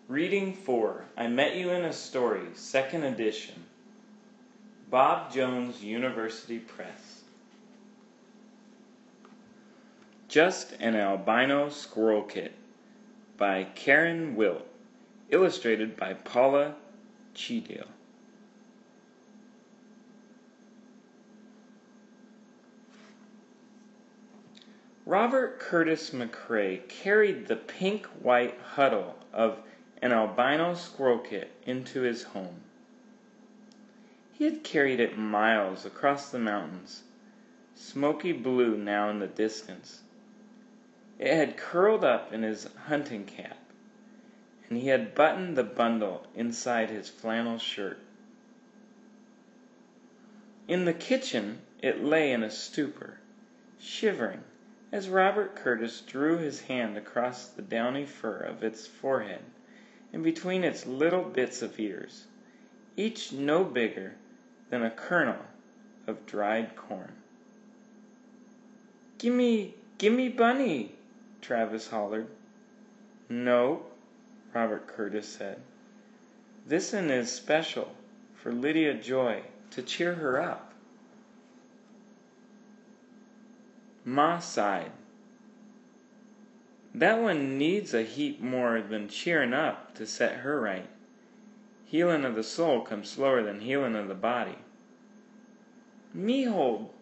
Reading 4, I Met You in a Story, 2nd edition. Bob Jones University Press. Just an Albino Squirrel Kit by Karen Wilt, illustrated by Paula Cheadle. Robert Curtis McCrae carried the pink-white huddle of an albino squirrel kit into his home. He had carried it miles across the mountains, smoky blue now in the distance. It had curled up in his hunting cap, and he had buttoned the bundle inside his flannel shirt. In the kitchen it lay in a stupor, shivering, as Robert Curtis drew his hand across the downy fur of its forehead and between its little bits of ears, each no bigger than a kernel of dried corn. Gimme Bunny!" Travis hollered. "No," Robert Curtis said. "This'n is special for Lydia Joy, to cheer her up." Ma sighed. "That one needs a heap more than cheerin' up to set her right. Healin' of the soul comes slower than healin' of the body." "Me hold,"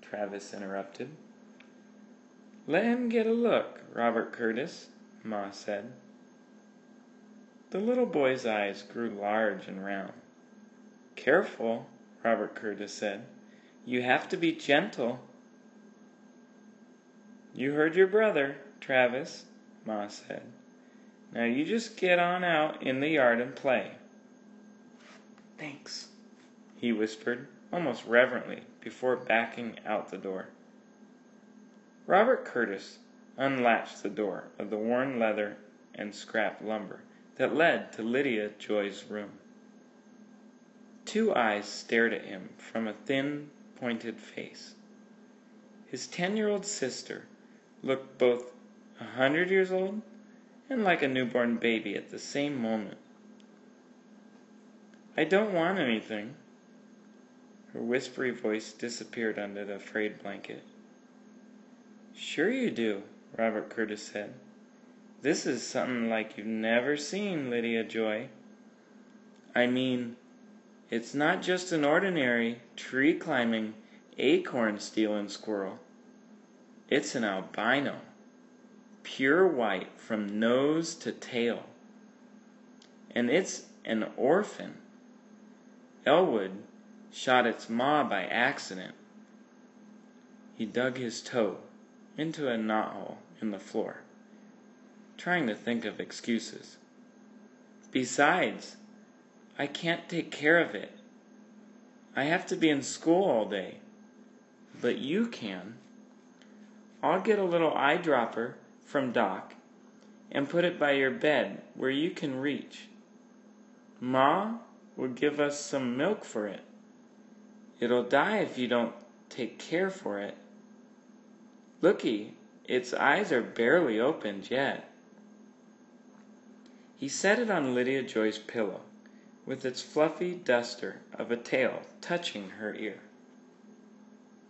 Travis interrupted. "Let him get a look, Robert Curtis," Ma said. The little boy's eyes grew large and round. "Careful," Robert Curtis said. "You have to be gentle." "You heard your brother, Travis," Ma said. "Now you just get on out in the yard and play." "Thanks," he whispered, almost reverently, before backing out the door. Robert Curtis unlatched the door of the worn leather and scrap lumber that led to Lydia Joy's room. Two eyes stared at him from a thin, pointed face. His 10-year-old sister looked both 100 years old and like a newborn baby at the same moment. "I don't want anything." Her whispery voice disappeared under the frayed blanket. "Sure you do," Robert Curtis said. "This is something like you've never seen, Lydia Joy. I mean, it's not just an ordinary tree-climbing, acorn-stealing squirrel. It's an albino, pure white from nose to tail. And it's an orphan. Elwood shot its ma by accident." He dug his toe into a knothole in the floor, trying to think of excuses. "Besides, I can't take care of it. I have to be in school all day. But you can. I'll get a little eyedropper from Doc and put it by your bed where you can reach. Ma will give us some milk for it. It'll die if you don't take care for it. Looky, its eyes are barely opened yet." He set it on Lydia Joy's pillow, with its fluffy duster of a tail touching her ear.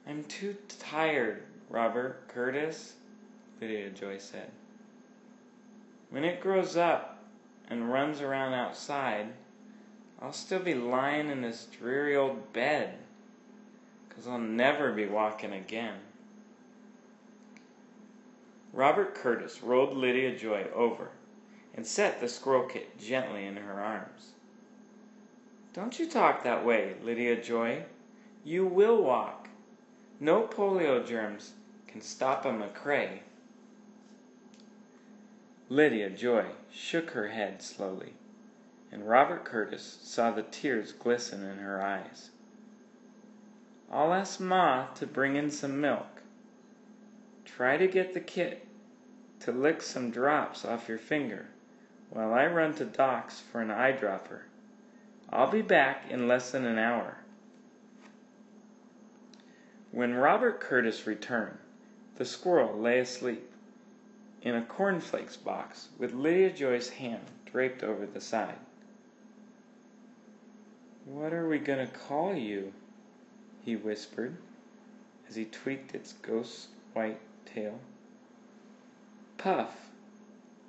"I'm too tired, Robert Curtis," Lydia Joy said. "When it grows up and runs around outside, I'll still be lying in this dreary old bed, 'cause I'll never be walking again." Robert Curtis rolled Lydia Joy over and set the squirrel kit gently in her arms. "Don't you talk that way, Lydia Joy. You will walk. No polio germs can stop a McCrae." Lydia Joy shook her head slowly, and Robert Curtis saw the tears glisten in her eyes. "I'll ask Ma to bring in some milk. Try to get the kit to lick some drops off your finger while I run to Doc's for an eyedropper. I'll be back in less than an hour." When Robert Curtis returned, the squirrel lay asleep in a cornflakes box with Lydia Joy's hand draped over the side. "What are we going to call you?" he whispered, as he tweaked its ghost-white tail. "Puff,"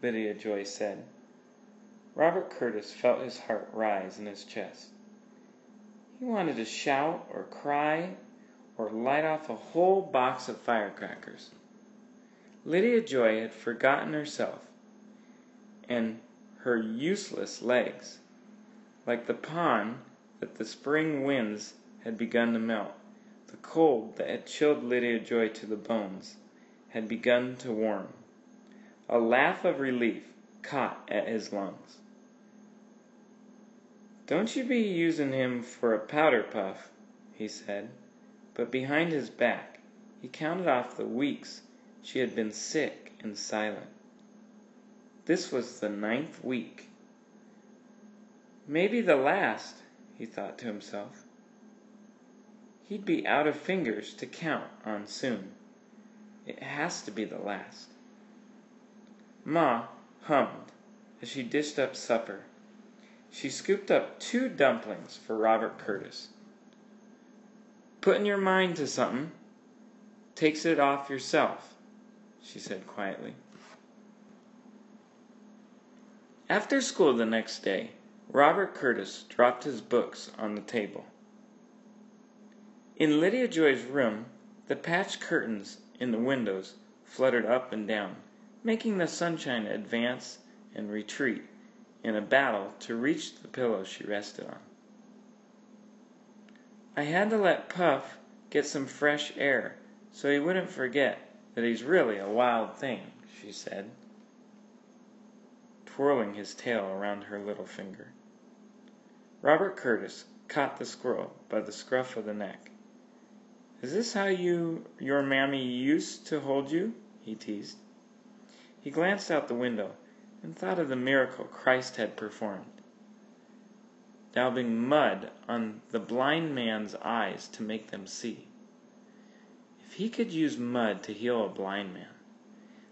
Lydia Joy said. Robert Curtis felt his heart rise in his chest. He wanted to shout or cry or light off a whole box of firecrackers. Lydia Joy had forgotten herself and her useless legs. Like the pond that the spring winds had begun to melt, the cold that had chilled Lydia Joy to the bones had begun to warm. A laugh of relief caught at his lungs. "Don't you be using him for a powder puff," he said, but behind his back he counted off the weeks she had been sick and silent. This was the 9th week. Maybe the last, he thought to himself. He'd be out of fingers to count on soon. It has to be the last. Ma hummed as she dished up supper. She scooped up 2 dumplings for Robert Curtis. "Putting your mind to something takes it off yourself," she said quietly. After school the next day, Robert Curtis dropped his books on the table. In Lydia Joy's room, the patched curtains in the windows fluttered up and down, making the sunshine advance and retreat in a battle to reach the pillow she rested on. "I had to let Puff get some fresh air so he wouldn't forget that he's really a wild thing," she said, twirling his tail around her little finger. Robert Curtis caught the squirrel by the scruff of the neck. "Is this how your mammy used to hold you?" he teased. He glanced out the window and thought of the miracle Christ had performed, daubing mud on the blind man's eyes to make them see. If he could use mud to heal a blind man,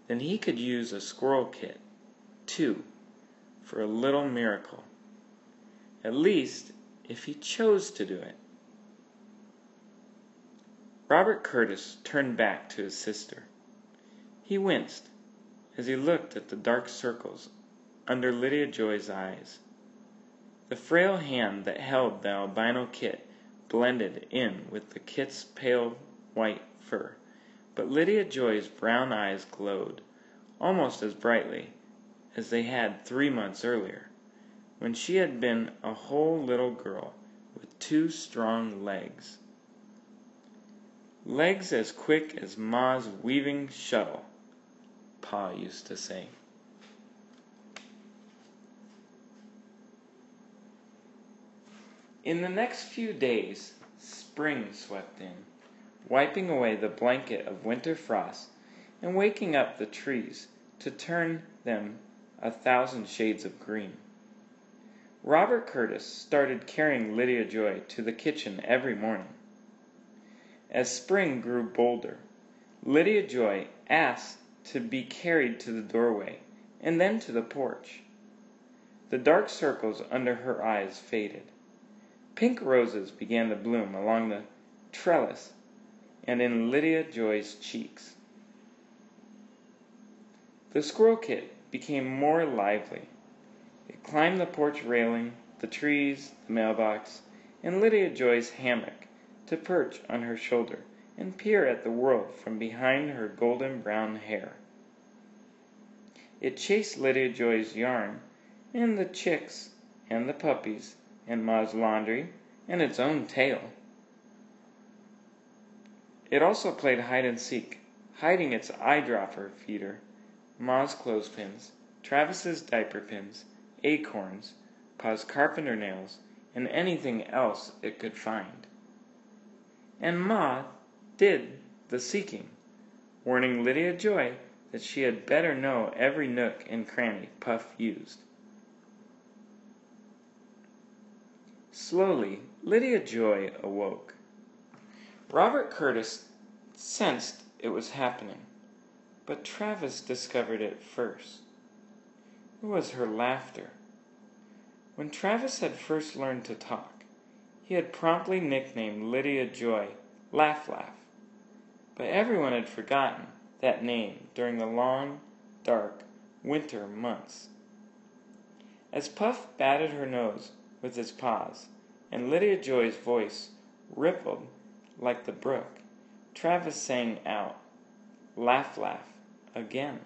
then he could use a squirrel kit, too, for a little miracle. At least, if he chose to do it. Robert Curtis turned back to his sister. He winced as he looked at the dark circles under Lydia Joy's eyes. The frail hand that held the albino kit blended in with the kit's pale white fur, but Lydia Joy's brown eyes glowed almost as brightly as they had 3 months earlier, when she had been a whole little girl with 2 strong legs. "Legs as quick as Ma's weaving shuttle," Pa used to say. In the next few days, spring swept in, wiping away the blanket of winter frost and waking up the trees to turn them 1,000 shades of green. Robert Curtis started carrying Lydia Joy to the kitchen every morning. As spring grew bolder, Lydia Joy asked to be carried to the doorway and then to the porch. The dark circles under her eyes faded. Pink roses began to bloom along the trellis and in Lydia Joy's cheeks. The squirrel kit became more lively. It climbed the porch railing, the trees, the mailbox, and Lydia Joy's hammock to perch on her shoulder and peer at the world from behind her golden brown hair. It chased Lydia Joy's yarn and the chicks and the puppies and Ma's laundry and its own tail. It also played hide and seek, hiding its eyedropper feeder, Ma's clothespins, Travis's diaper pins, acorns, Pa's carpenter nails, and anything else it could find. And Ma did the seeking, warning Lydia Joy that she had better know every nook and cranny Puff used. Slowly, Lydia Joy awoke. Robert Curtis sensed it was happening, but Travis discovered it first. It was her laughter, When Travis had first learned to talk, he had promptly nicknamed Lydia Joy Laugh Laugh, but everyone had forgotten that name during the long, dark winter months. As Puff batted her nose with his paws, and Lydia Joy's voice rippled like the brook, Travis sang out, "Laugh, laugh," again.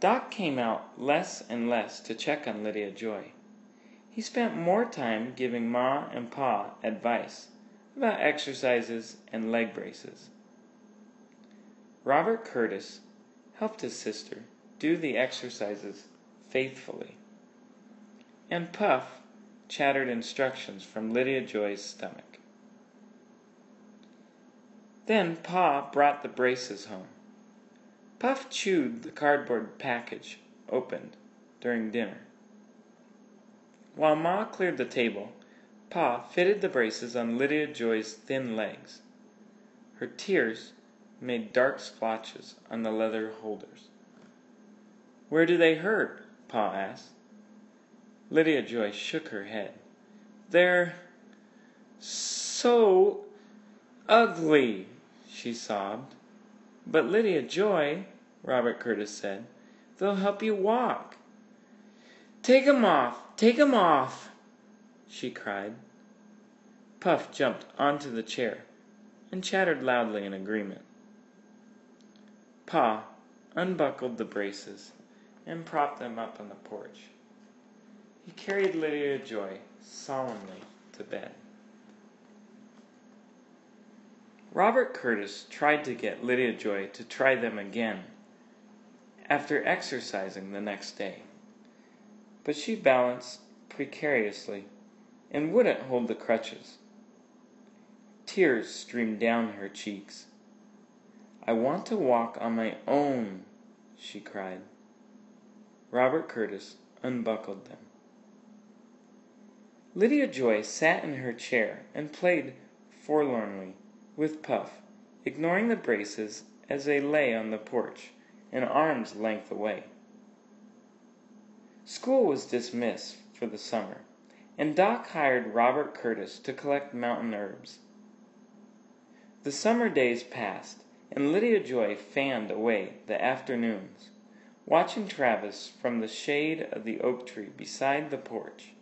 Doc came out less and less to check on Lydia Joy. He spent more time giving Ma and Pa advice about exercises and leg braces. Robert Curtis helped his sister do the exercises faithfully, and Puff chattered instructions from Lydia Joy's stomach. Then Pa brought the braces home. Puff chewed the cardboard package opened during dinner. While Ma cleared the table, Pa fitted the braces on Lydia Joy's thin legs. Her tears made dark splotches on the leather holders. "Where do they hurt?" Pa asked. Lydia Joy shook her head. "They're so ugly," she sobbed. "But Lydia Joy," Robert Curtis said, "they'll help you walk." "Take 'em off! Take 'em off!" she cried. Puff jumped onto the chair and chattered loudly in agreement. Pa unbuckled the braces and propped them up on the porch. He carried Lydia Joy solemnly to bed. Robert Curtis tried to get Lydia Joy to try them again after exercising the next day, but she balanced precariously and wouldn't hold the crutches. Tears streamed down her cheeks. "I want to walk on my own," she cried. Robert Curtis unbuckled them. Lydia Joy sat in her chair and played forlornly with Puff, ignoring the braces as they lay on the porch, an arm's length away. School was dismissed for the summer, and Doc hired Robert Curtis to collect mountain herbs. The summer days passed, and Lydia Joy fanned away the afternoons, watching Travis from the shade of the oak tree beside the porch.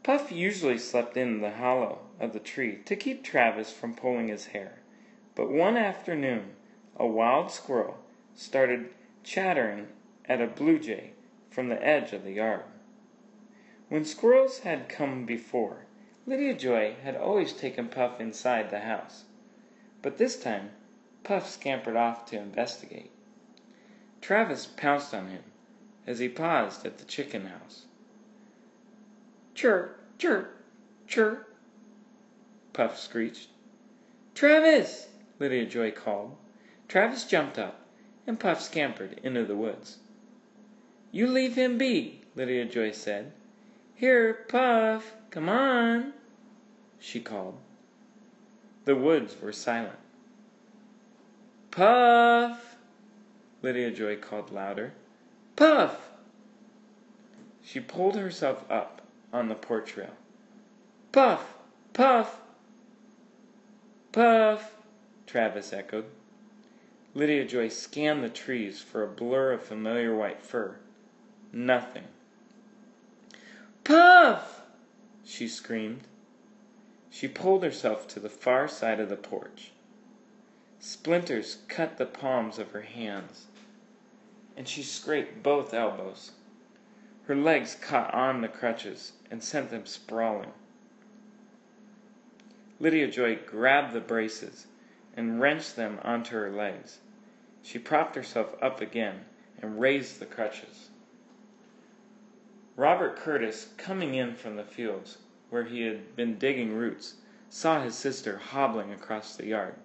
Puff usually slept in the hollow of the tree to keep Travis from pulling his hair, but one afternoon a wild squirrel started chattering at a blue jay from the edge of the yard. When squirrels had come before, Lydia Joy had always taken Puff inside the house, but this time Puff scampered off to investigate. Travis pounced on him as he paused at the chicken house. "Chirp, chirp, chirp," Puff screeched. "Travis!" Lydia Joy called. Travis jumped up, and Puff scampered into the woods. "You leave him be," Lydia Joy said. "Here, Puff, come on," she called. The woods were silent. "Puff!" Lydia Joy called louder. "Puff!" She pulled herself up on the porch rail. "Puff! Puff! Puff!" Travis echoed. Lydia Joy scanned the trees for a blur of familiar white fur. Nothing. "Puff!" she screamed. She pulled herself to the far side of the porch. Splinters cut the palms of her hands, and she scraped both elbows. Her legs caught on the crutches and sent them sprawling. Lydia Joy grabbed the braces and wrenched them onto her legs. She propped herself up again and raised the crutches. Robert Curtis, coming in from the fields where he had been digging roots, saw his sister hobbling across the yard.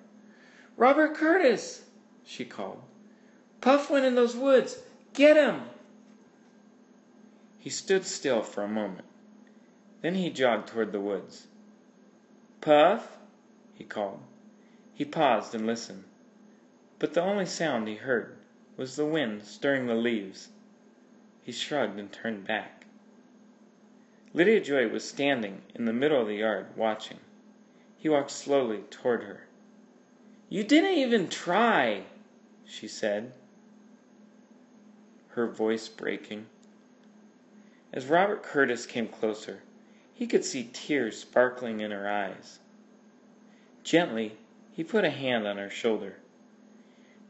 "Robert Curtis!" she called. "Puff went in those woods! Get him!" He stood still for a moment. Then he jogged toward the woods. "Puff!" he called. He paused and listened, but the only sound he heard was the wind stirring the leaves. He shrugged and turned back. Lydia Joy was standing in the middle of the yard, watching. He walked slowly toward her. "You didn't even try," she said, her voice breaking. As Robert Curtis came closer, he could see tears sparkling in her eyes. Gently, he put a hand on her shoulder.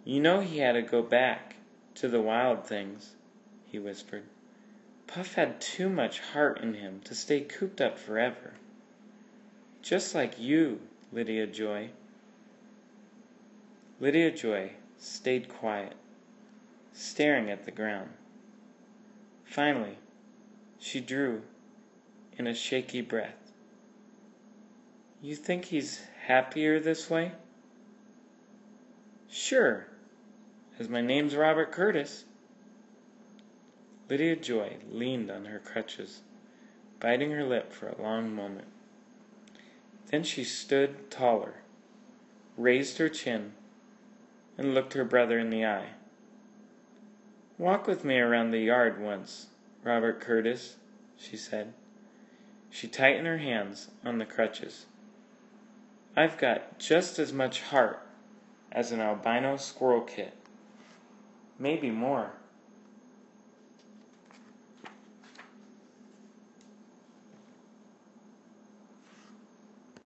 "You know he had to go back to the wild things," he whispered. "Puff had too much heart in him to stay cooped up forever. Just like you, Lydia Joy." Lydia Joy stayed quiet, staring at the ground. Finally, she drew in a shaky breath. "You think he's happier this way?" "Sure, as my name's Robert Curtis." Lydia Joy leaned on her crutches, biting her lip for a long moment. Then she stood taller, raised her chin, and looked her brother in the eye. "Walk with me around the yard once, Robert Curtis," she said. She tightened her hands on the crutches. "I've got just as much heart as an albino squirrel kit. Maybe more."